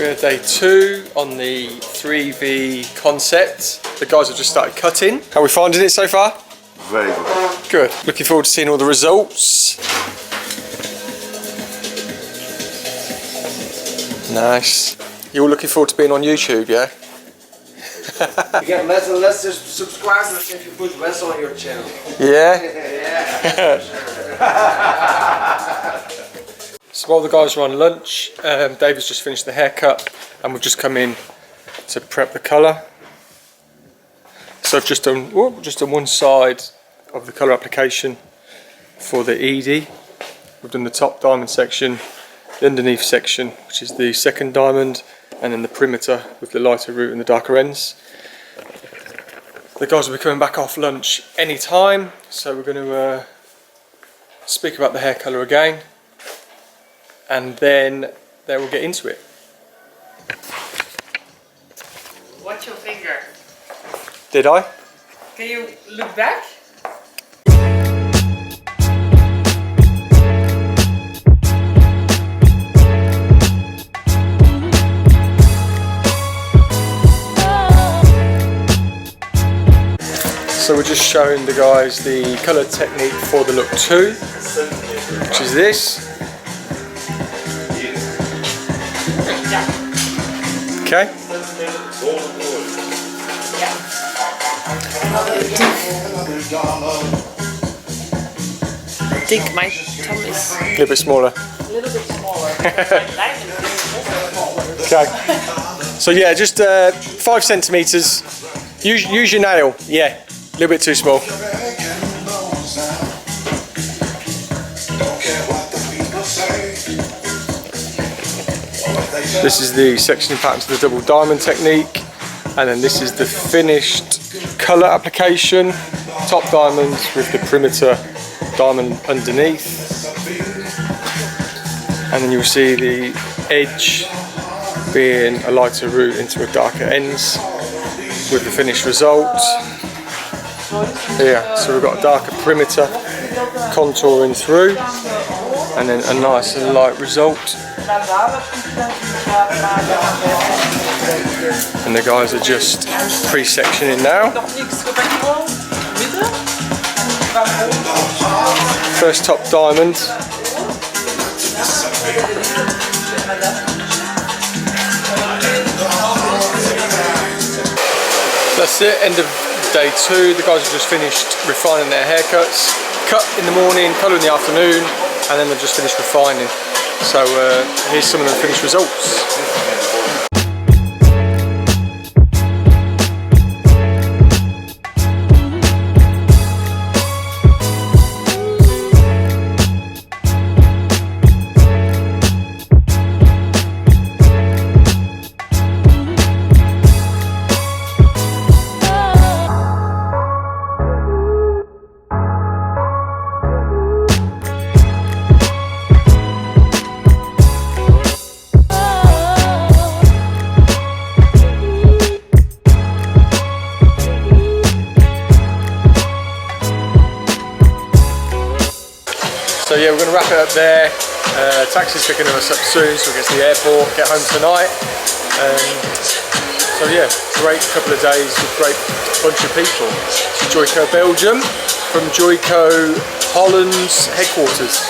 We're at day 2 on the 3V concept. The guys have just started cutting. How are we finding it so far? Very good. Good. Looking forward to seeing all the results. Nice. You're all looking forward to being on YouTube, yeah? You get less and less subscribers if you put less on your channel. Yeah? Yeah. So while the guys are on lunch, David's just finished the haircut and we've just come in to prep the colour. So I've just done one side of the colour application for the Edie. We've done the top diamond section, the underneath section, which is the second diamond, and then the perimeter with the lighter root and the darker ends. The guys will be coming back off lunch any time, so we're going to speak about the hair colour again, and then we'll get into it. Watch your finger. Did I? Can you look back? So we're just showing the guys the colour technique for the look 2, which is this. Okay. I think my thumb is A little bit smaller. a little bit smaller. My diamond is smaller. Okay. So yeah, just 5 centimetres. Use your nail. Yeah. A little bit too small. This is the sectioning pattern to the double diamond technique, and then this is the finished colour application. Top diamond with the perimeter diamond underneath, and then you'll see the edge being a lighter root into a darker ends with the finished result. Yeah, so we've got a darker perimeter contouring through, and then a nice and light result. And the guys are just pre-sectioning now. First top diamond. That's it, end of day 2. The guys have just finished refining their haircuts. Cut in the morning, colour in the afternoon, and then they've just finished refining. So here's some of the finished results. So yeah, we're going to wrap it up there. Taxi's picking us up soon, so we'll get to the airport, get home tonight. So yeah, great couple of days with a great bunch of people. Joico, Belgium, from Joico, Holland's headquarters.